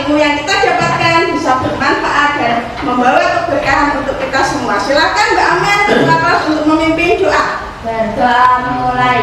ilmu yang kita dapatkan bisa bermanfaat dan membawa keberkahan untuk kita semua. Silakan Mbak Amel ketua kelas untuk memimpin doa. Berdoa mulai.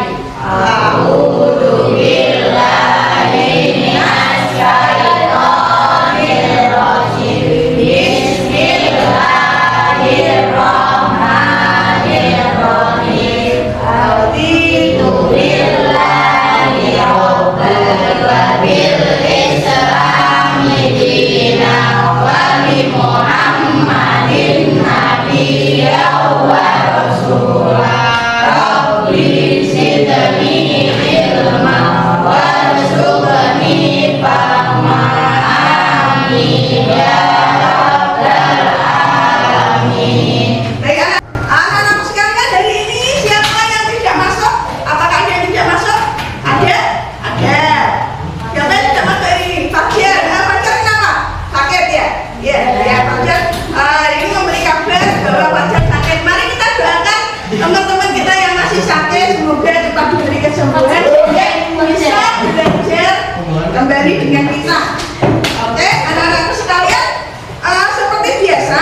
Teman-teman kita yang masih sakit semoga cepat diberi kesembuhan sehingga bisa belajar kembali dengan kita. Oke, anak-anakku sekalian, seperti biasa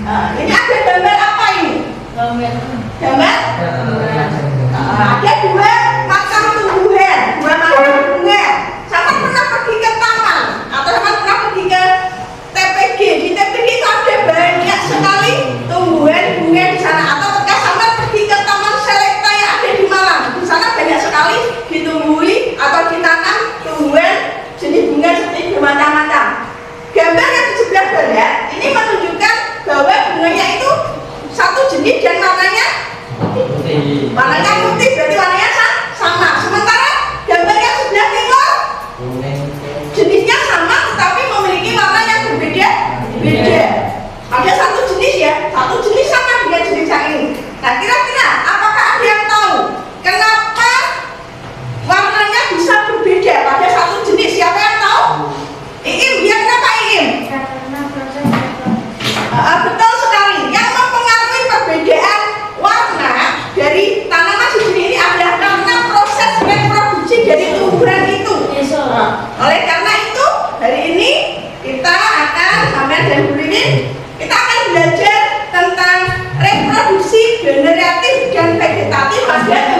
Ini ada gambar apa ini? Gambar? Ada dua macam tumbuhan, dua macam bunga. Sama pernah pergi ke taman atau sama pernah pergi ke TPG? Di TPG itu ada banyak sekali tumbuhan bunga di sana. Atau ketika sama pergi ke Taman Selekta yang ada di Malang, di sana banyak sekali ditumbuhi atau ditanam tumbuhan jenis bunga seperti bermacam-macam. Gambar yang di sebelah barat ini menunjukkan bahwa bunganya itu satu jenis dan warnanya putih, berarti warnanya sama. Sementara gambar yang sebelah timur jenisnya sama tetapi memiliki warna yang berbeda. Ada satu jenis ya, satu jenis sama dengan jenis yang ini. Nah, kira-kira apakah ada yang tahu kenapa warnanya bisa berbeda pada satu jenis? Siapa yang tahu? Iim, ya kenapa Iim? Betul sekali. Yang mempengaruhi perbedaan warna dari tanaman sejenis ini adalah karena proses reproduksi dari tumbuhan itu. Oleh karena itu, hari ini kita akan sampai dan Bulirin, kita akan belajar tentang reproduksi generatif dan vegetatif pada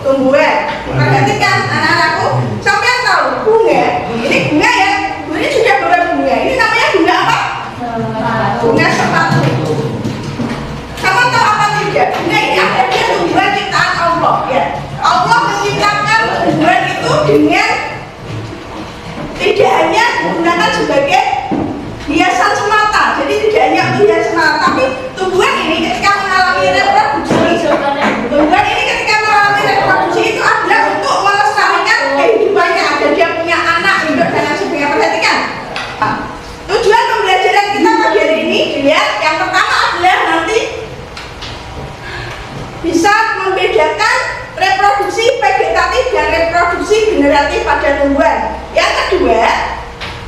tumbuhan. Perhatikan anak-anakku, sampai tahu bunga, ini bunga ya, ini sudah bunga. Ini namanya bunga apa? Bunga sepatu. Kamu tahu apa tidak? Bunga ini adalah tumbuhan ciptaan Allah ya. Allah menciptakan tumbuhan itu dengan tidak hanya menggunakan sebagai hiasan semata. Jadi tidak hanya untuk hiasan semata, tapi tumbuhan ini ketika mengalami reproduksi, itu adalah untuk melestarikan kehidupannya agar dia punya anak, induk dan lain sebagainya. Perhatikan. Tujuan pembelajaran kita pagi hari ini, dilihat yang pertama adalah nanti bisa membedakan reproduksi vegetatif dan reproduksi generatif pada tumbuhan. Yang kedua,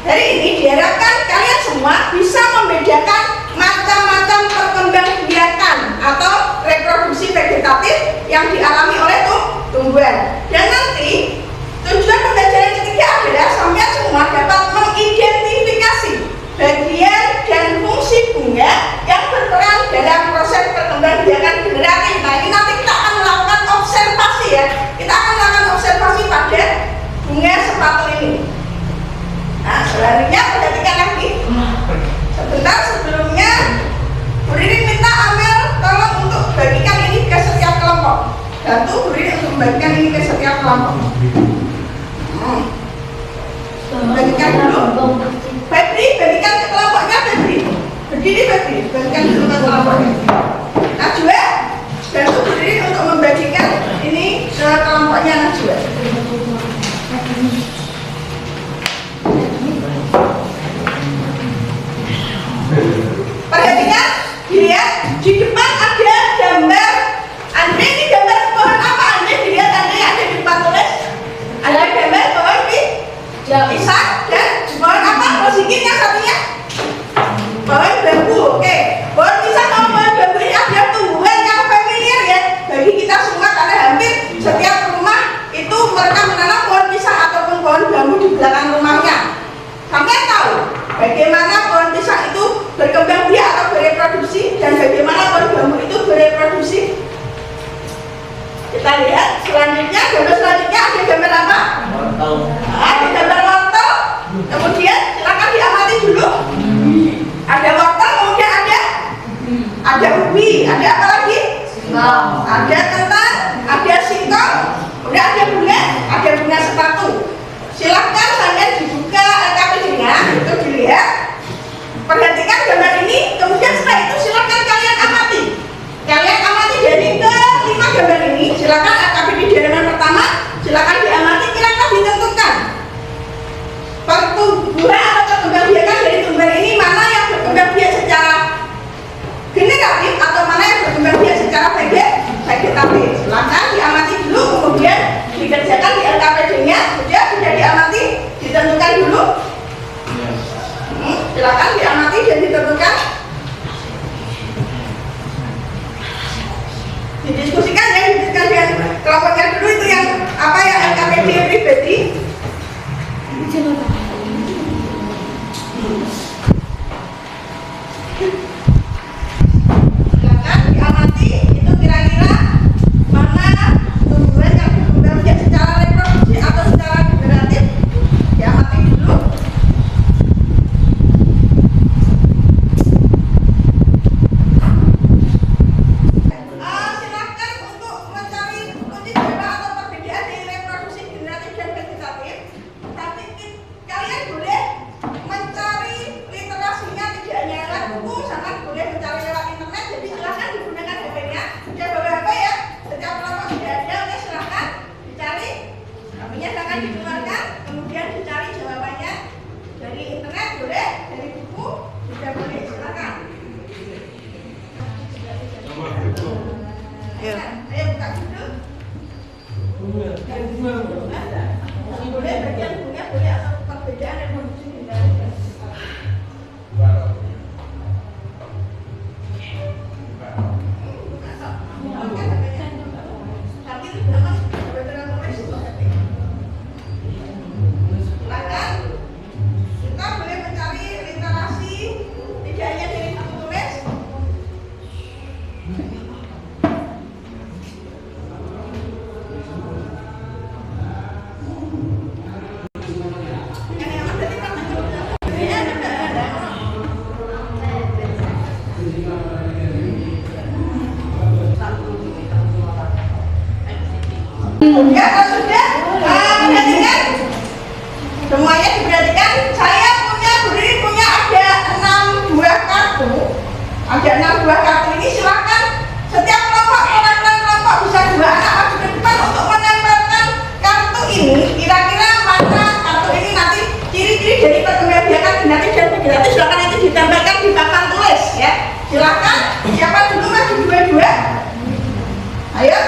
hari ini diharapkan kalian semua bisa membedakan macam-macam perkembangbiakan atau reproduksi vegetatif yang dialami oleh tumbuhan. Dan nanti tujuan pembelajaran ketiga adalah sampai semua dapat mengidentifikasi bagian dan fungsi bunga yang berperan dalam proses perkembangbiakan generatif. Nah, ini nanti kita akan melakukan observasi ya. Kita akan melakukan observasi pada bunga sepatu ini. Nah, selanjutnya perhatikan lagi. Sebentar sebelumnya, Bu Ririn minta Amel tolong untuk bagikan ini ke setiap kelompok. Bantu Bu Ririn untuk membagikan ini ke setiap kelompok. Bagikan dulu. Febri, bagikan ke kelompoknya Febri. Berdiri Febri, bagikan dulu ke kelompoknya. Najwa, bantu Bu Ririn untuk membagikan ini ke kelompoknya Najwa. Perhatikan, dilihat di depan ada gambar. Andre, ini gambar pohon apa? Andre, dilihat Andre ada di depan tulis. Ada gambar pohon pisang dan pohon apa? Posikin yang satunya? Pohon bambu. Oke, pohon pisang sama pohon bambu ini ada tumbuhan yang familiar ya bagi kita semua karena hampir setiap rumah itu mereka menanam pohon pisang ataupun pohon bambu di belakang rumahnya. Sampai tahu bagaimana pohon pisang itu berkembang biak atau bereproduksi dan bagaimana pohon bambu itu bereproduksi. Kita lihat selanjutnya, gambar selanjutnya ada gambar apa? Wortel. Ada gambar wortel. Kemudian silakan diamati dulu. Ada wortel, kemudian ada ubi, ada apa lagi? Singkong. Ada kentang, ada singkong, kemudian ada bunga sepatu. Silahkan kalian dibuka LKPD-nya, itu dilihat. Perhatikan gambar ini, kemudian setelah itu silahkan kalian amati. Kalian amati dari kelima gambar ini. Silahkan LKPD di halaman pertama, silahkan diamati, kira-kira ditentukan pertumbuhan atau perkembangbiakan dari tumbuhan ini mana yang berkembang biak secara generatif atau mana yang berkembang biak secara vegetatif. Silahkan diamati dulu, kemudian dikerjakan di LKPD-nya. Sudah diamati, ditentukan dulu. Silakan diamati dan ditentukan. Didiskusikan ya, didiskusikan dengan kelompoknya dulu itu yang apa ya LKPD pribadi. Ayo buka dulu. Boleh bagian bunga boleh atau perbedaan reproduksi hindari. Ya, kalau sudah perhatikan semuanya diperhatikan. Saya punya ada 6 buah kartu. Ada 6 buah kartu ini, silakan setiap kelompok perwakilan kelompok bisa 2 anak maju ke depan untuk menempelkan kartu ini. Kira-kira mana kartu ini nanti ciri-ciri dari perkembangbiakan genetik dan vegetatif silakan nanti ditempelkan di papan tulis ya. Silakan siapa dulu maju 2-2. Ayo.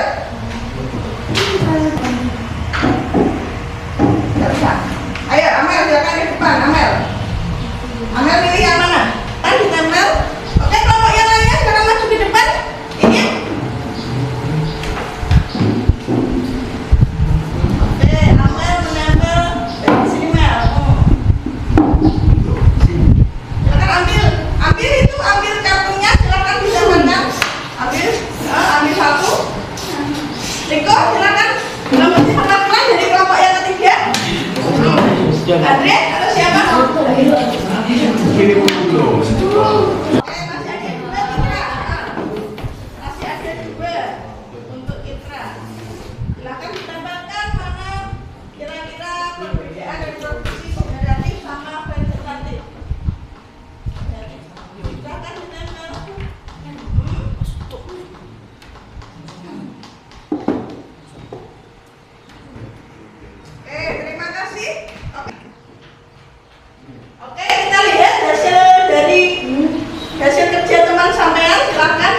Ayo, Amel, silakan ke depan, Amel. Amel pilih yang mana? Kan ditempel. Oke, kelompok yang lainnya sekarang maju ke depan. Ini. Oke, Amel menempel dari sini, Mel. Silakan ambil kartunya, silakan ditempelkan. Ambil satu. Riko, silakan. Nomor perwakilan dari kelompok yang ketiga. Andre atau siapa? Masih ada 2 untuk Itra. Silakan ditempelkan mana kira-kira perbedaan reproduksi generatif sama vegetatif. Silakan ditempel. Terima kasih. Oke, kita lihat hasil kerja teman sampean. Silahkan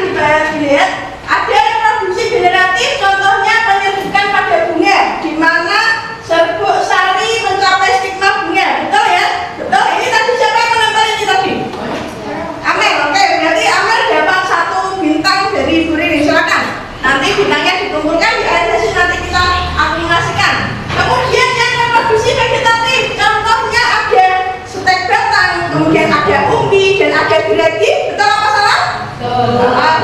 dilihat. Ada reproduksi generatif, contohnya penyerbukan pada bunga, di mana serbuk sari mencapai stigma bunga. Betul ya? Betul. Ini tadi siapa yang menempel ini tadi? Amel. Oke, berarti Amel dapat 1 bintang dari Bu Rini. Silakan. Nanti bintangnya dikumpulkan di akhir sesi, nanti kita akumulasikan. Kemudian yang reproduksi vegetatif, contohnya ada stek batang, kemudian ada umbi dan ada geragi. Betul apa salah?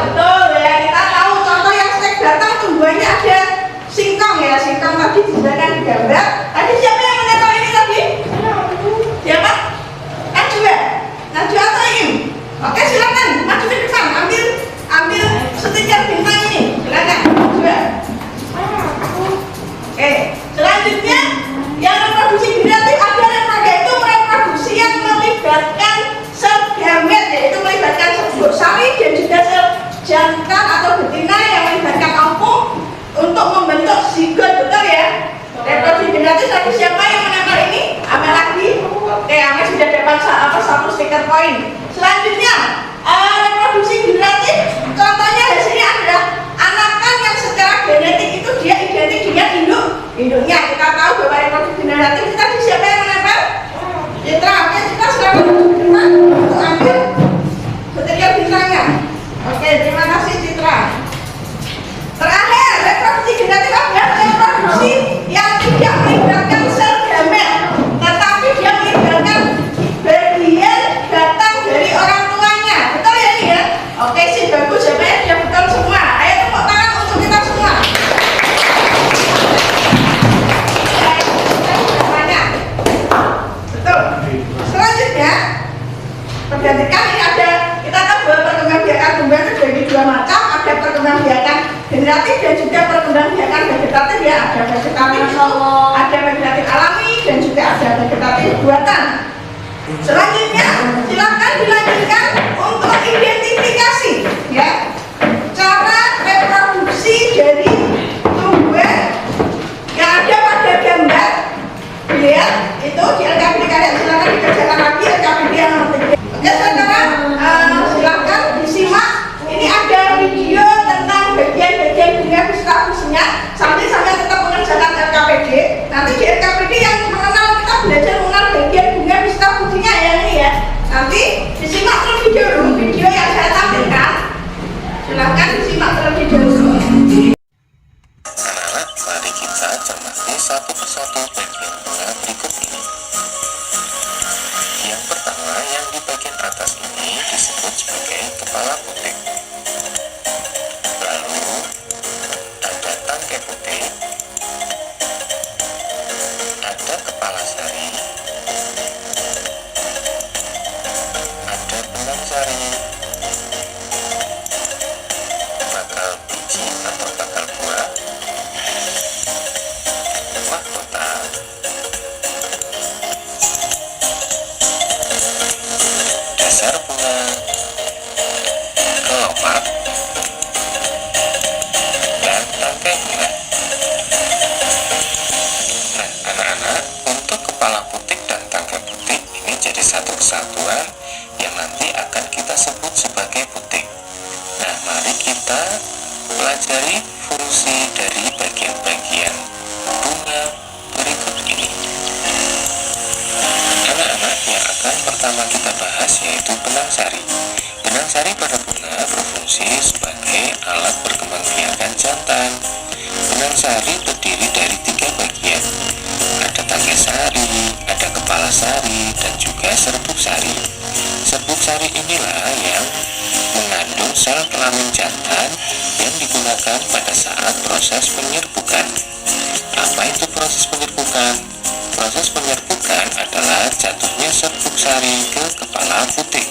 Betul ya. Kita tahu contoh yang stek batang tumbuhannya ada singkong ya. Singkong tadi disediakan di gambar. Tadi siapa yang menempel ini tadi? Siapa? Najwa. Najwa atau Im? Oke, silakan maju ke depan. Ambil stiker bintang ini. Silakan. Najwa. Oke. Selanjutnya yang reproduksi generatif ada yaitu reproduksi yang melibatkan sel gamet, yaitu melibatkan serbuk sari dan juga sel jantan atau betina yang melibatkan ovum untuk membentuk zigot. Betul ya? Reproduksi generatif tadi siapa yang menempel ini? Amel lagi. Oke, Amel sudah dapat 1 stiker poin. Selanjutnya reproduksi generatif, contohnya hasilnya adalah anakan yang secara genetik itu dia identik dengan induknya. Kita tahu bahwa reproduksi generatif tadi siapa yang menempel? Citra. Oke, Citra silakan ke depan untuk ambil stiker bintangnya. Oke, terima kasih Citra. Terakhir, reproduksi generatif adalah reproduksi yang tidak melibatkan sel gamet, tetapi dia melibatkan bagian batang dari orang tuanya. Betul ya ini ya? Oke sih, bagus ya Pak, ya betul semua. Ayo tepuk tangan untuk kita semua. Betul. Selanjutnya, perhatikan ini ada, kita tahu bahwa perkembangbiakan tumbuhan itu jadi 2 macam. Ada perkembangbiakan generatif dan juga perkembangbiakan vegetatif ya. Ada vegetatif alami dan juga ada vegetatif buatan. Selanjutnya, silakan dilanjutkan untuk identifikasi ya cara reproduksi dari tumbuhan yang ada pada gambar. Lihat itu di LKPD kalian, silakan dikerjakan lagi LKPD yang nomor 3. Oke, sekarang silakan disimak. Ini ada video tentang bagian-bagian kepala putik. Lalu ada tangkai putik, ada kepala sari, ada benang sari, bakal biji atau bakal buah, mahkota, dasar bunga, kelopak, dan tangkai bunga. Nah, anak-anak, untuk kepala putik dan tangkai putik ini jadi satu kesatuan yang nanti akan kita sebut sebagai putik. Nah, mari kita pelajari fungsi dari bagian-bagian bunga berikut ini. Anak-anak, yang akan pertama kita bahas yaitu benang sari. Benang sari pada bunga berfungsi sebagai alat perkembangbiakan jantan. Benang sari terdiri dari 3 bagian. Ada tangkai sari, ada kepala sari, dan juga serbuk sari. Serbuk sari inilah yang mengandung sel kelamin jantan yang digunakan pada saat proses penyerbukan. Apa itu proses penyerbukan? Proses penyerbukan adalah jatuhnya serbuk sari ke kepala putik.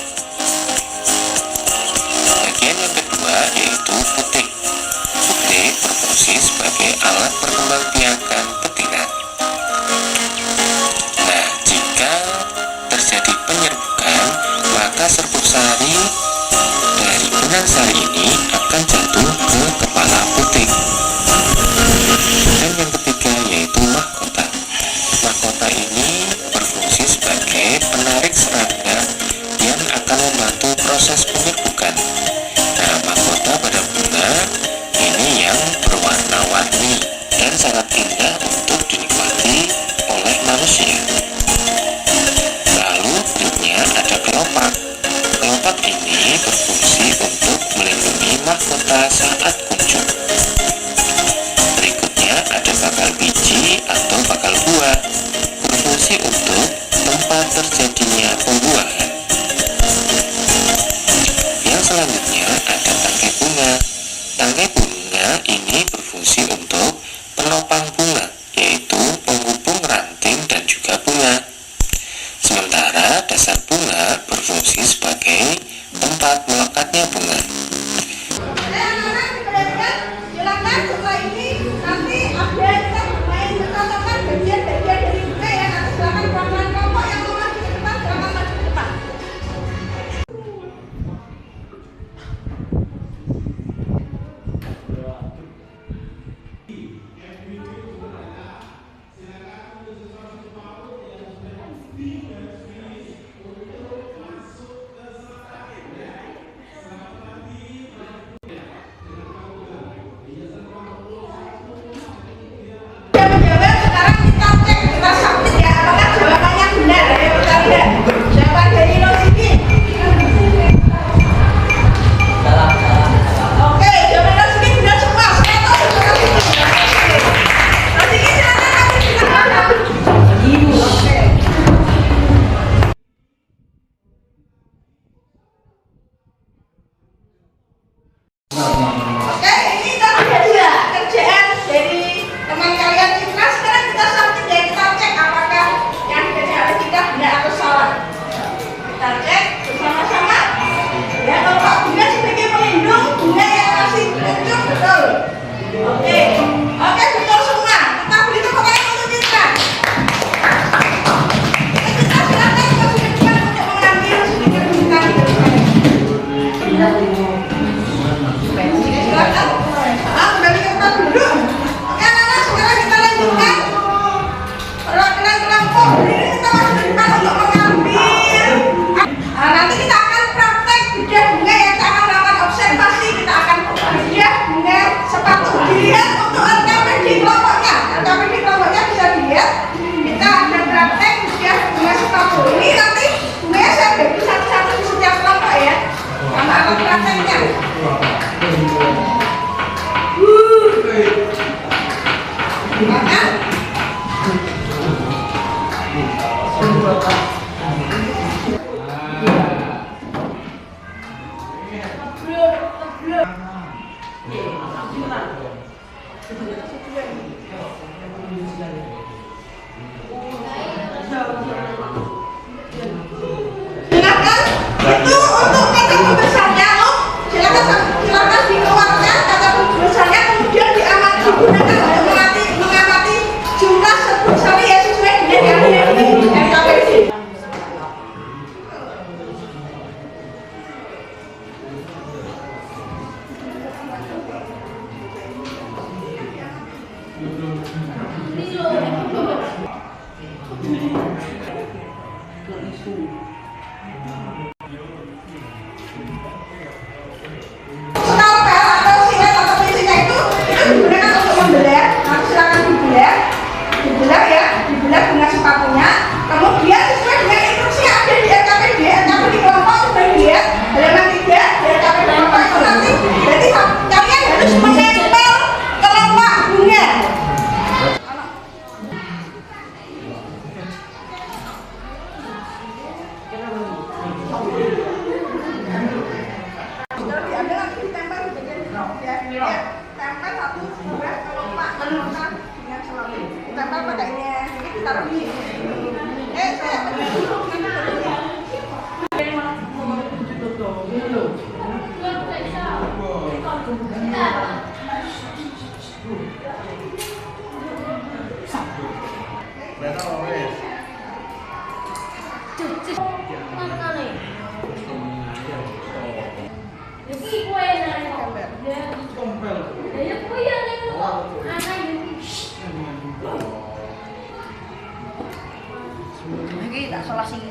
Bagian yang kedua yaitu putik. Putik berfungsi sebagai alat perkembangbiakan betina. Nah, jika terjadi penyerbukan, maka serbuk sari dari benang sari ini akan jatuh ke kepala putik. Dan yang ketiga yaitu mahkota. Mahkota ini berfungsi sebagai penarik serangga yang akan membantu proses penyerbukan. Nah, mahkota pada bunga ini yang berwarna-warni dan sangat indah untuk dinikmati oleh manusia. Lalu berikutnya ada kelopak. Kelopak ini berfungsi untuk melindungi mahkota saat kuncup. Berikutnya ada bakal biji atau bakal buah, berfungsi untuk tempat terjadinya pembuahan. Yang selanjutnya ada tangkai bunga. Tangkai bunga ini berfungsi untuk penopang bunga, yaitu penghubung ranting dan juga bunga. Sementara dasar bunga berfungsi sebagai tempat melekatnya bunga. Anak-anak diperhatikan, silakan setelah ini nanti ada kita bermain bersama-sama bagian-bagian dari bunga ya. Nanti silakan pelan-pelan kelompok yang mau maju ke depan, silakan maju ke depan. Jawab-jawab sekarang kita cek, kita submit ya, apakah jawabannya benar. Ayo kita lihat jawaban dari Rosiki. Oke, jawaban Rosiki benar semua. Saya tahu jawaban Rosiki. Rosiki silakan kasih kita. Oke, ini tadi ada kerjaan dari teman kalian Citra. Sekarang kita submit ya, kita cek apakah yang kerjaan kita benar atau salah. Kita cek bersama-sama. Ya, kalau bunga sebagai pelindung, bunga yang masih muncul betul. Oke, betul semua. Kita beri tepuk tangan untuk Citra. Citra silakan ke depan untuk mengambil stiker bunga di depan. Silakan. Kembali ke tempat duduk. Oke, anak-anak, sekarang kita lanjutkan. Perwakilan kelompok berdiri kita masuk ke depan untuk mengambil. Nanti kita akan praktek bedah bunga ya. Kita akan melakukan observasi. Kita akan bedah bunga sepatu. Dilihat untuk LKPD kelompoknya. LKPD kelompoknya bisa dilihat. Kita ada praktek bedah bunga sepatu. Ini nanti bunganya saya bagi satu-satu di setiap kelompok ya. Sama alat prakteknya. Silakan. Itu untuk kata pembesarnya, silakan dikeluarkan kata pembesarnya, kemudian digunakan untuk mengamati jumlah sebut sari ya sesuai dengan yang ini NKPD. Skalpel atau silet atau fisiknya itu digunakan untuk membelah. Nanti silakan dibelah ya, dibelah dengan sepatunya. Kemudian sesuai dengan instruksi yang ada di NKPD kelompok sebagian halaman 3 di NKPD kelompok itu nanti berarti kalian harus menempel kelompok bunga. Diambil nanti ditempel di bagian ya, tempel satu dua kelompok dengan selalu ditempel pada ini ditaruh di sini. Saya Lagi tak salah sih.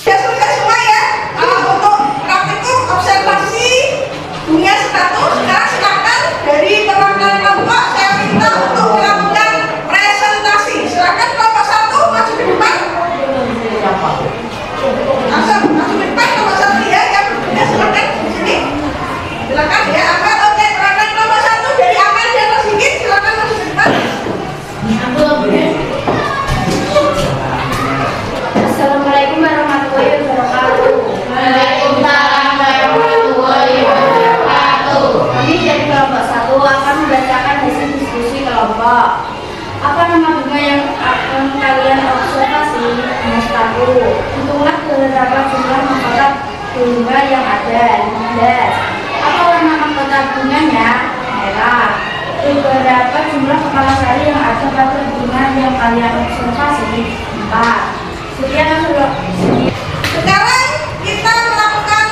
Selesai semua ya. Untuk praktikum observasi dunia status, sekarang silakan dari perwakilan kelompok saya minta untuk melakukan presentasi. Silakan kelompok 1 maju ke depan. Langsung maju ke depan kelompok 1 ya. Yang berikutnya silakan di sini. Silakan ya. Amel, oke, perwakilan kelompok 1 dari Amel dan Rosigit silakan maju ke depan. Assalamualaikum warahmatullahi wabarakatuh. Waalaikumsalam warahmatullahi wabarakatuh. Kami dari kelompok 1 akan membacakan hasil diskusi kelompok. Apa nama bunga yang akan kalian observasi? Bunga sepatu. Hitunglah berapa jumlah mahkota bunga yang ada. 15. Apa warna mahkota bunganya? Merah. Berapa jumlah kepala sari yang ada pada bunga yang kalian observasi? 4. Sekian Sekarang kita melakukan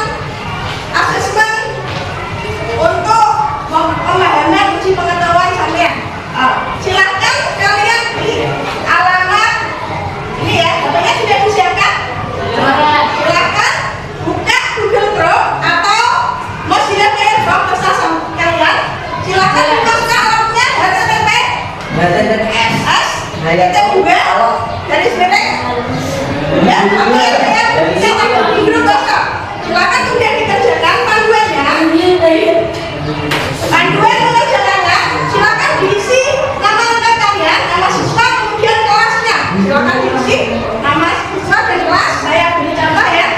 asesmen untuk pemahaman uji pengetahuan kalian. Silahkan kalian di alamat ini ya, katanya sudah disiapkan. Silahkan buka Google Chrome atau Mozilla Firefox bersama kalian. Silahkan buka alamatnya HTTPS. Kita juga dari sini. Ya, atau yang ada di grup WhatsApp. Silakan kemudian dikerjakan panduannya. Panduan mengerjakannya, silakan diisi nama lengkap kalian, nama siswa kemudian kelasnya. Silakan diisi nama siswa dan kelas. Saya beri contoh ya.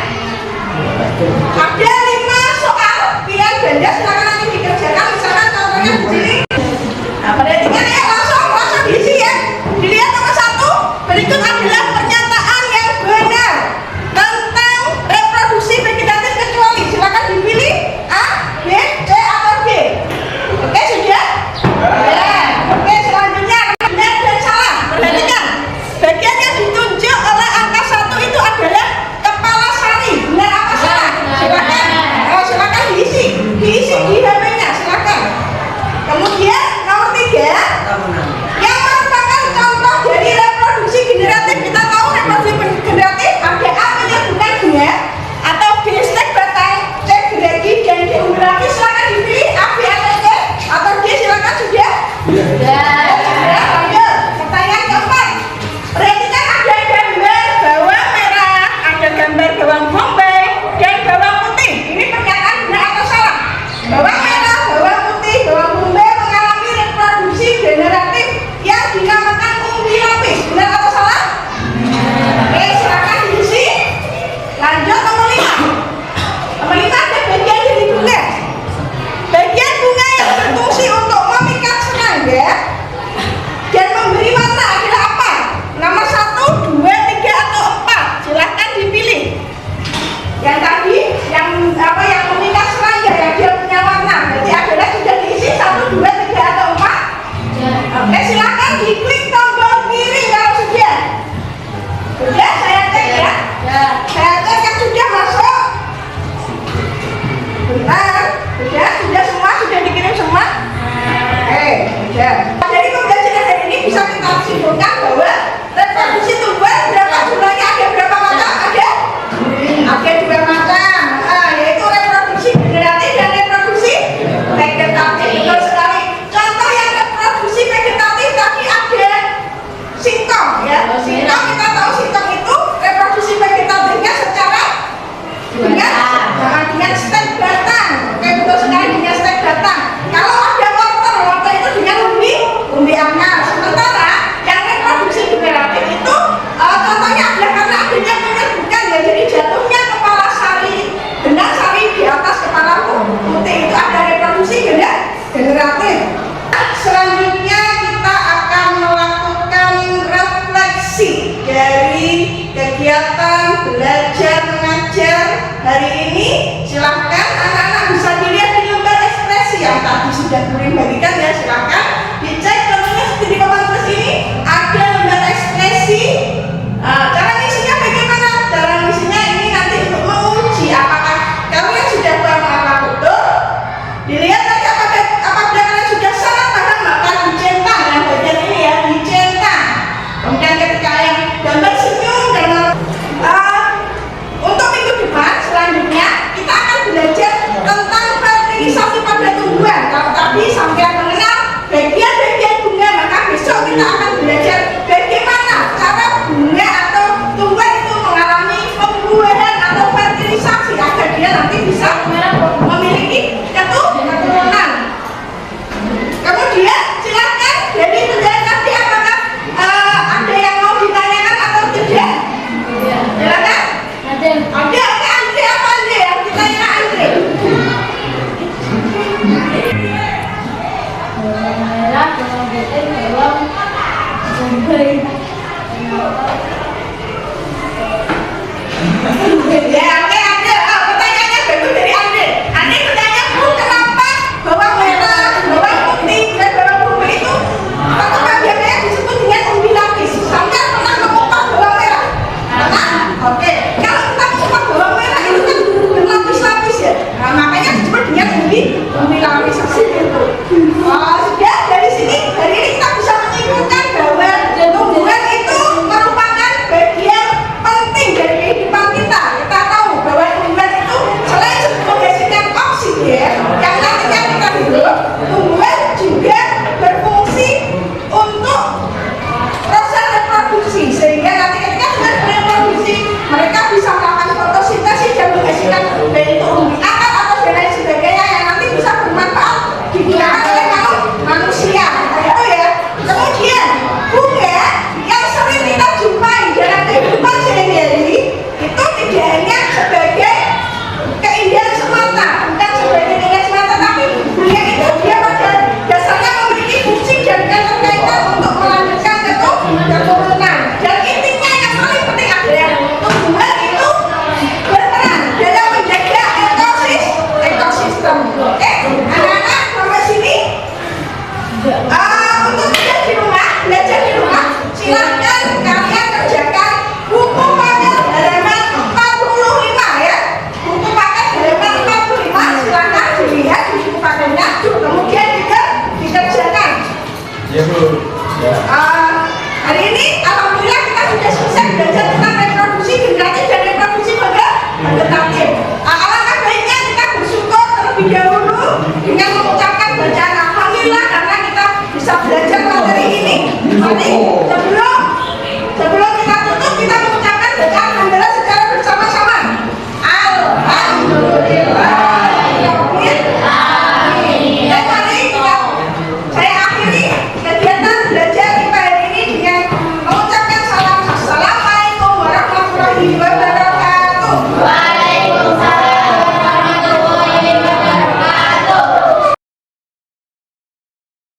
Ada 5 soal pilihan ganda, silakan nanti dikerjakan. Misalkan contohnya di sini. Nah, pada intinya ya langsung diisi ya. Dilihat nomor 1. Berikut adalah pernyataan yang benar tentang reproduksi vegetatif kecuali. Silakan dipilih A, B, C atau D. Oke sudah? Ya. Oke selanjutnya benar dan salah. singkong ya. Singkong kita tahu singkong itu reproduksi vegetatifnya secara dengan stek batang. Oke, betul sekali dengan stek batang. Kalau ada wortel itu dengan umbi anyar. Sementara yang reproduksi generatif itu contohnya ada karena adanya penyerbukan ya, jadi jatuhnya kepala sari, benang sari di atas kepala putih itu ada reproduksi generatif. Selanjutnya kita akan melakukan refleksi dari kegiatan belajar mengajar hari ini. Silahkan anak-anak bisa dilihat di lembar ekspresi yang tadi sudah Burin bagikan ya, silahkan dicek. Contohnya seperti di papan plus ini ada lembar ekspresi. Cara ngisinya bagaimana? Cara ngisinya ini nanti untuk menguji apakah kalian sudah paham apa betul. Dilihat nanti apabila kalian sudah sangat paham maka dicentang dengan bagian ini ya, dicentang. Kemudian ketika yang gambar senyum dan untuk minggu depan selanjutnya kita akan belajar tentang fertilisasi pada tumbuhan. Kalau tadi sampai mengenal bagian-bagian bunga, maka besok kita akan belajar bagaimana cara bunga atau tumbuhan itu mengalami pembuahan atau fertilisasi agar dia nanti bisa memiliki keturunan. Kemudian silakan dari penjelasan tadi apakah ada yang mau ditanyakan atau tidak? Silakan. Ada Andre apa Andre yang ditanyakan Andre? Merah, bawang putih, bawang, cabai, Ya,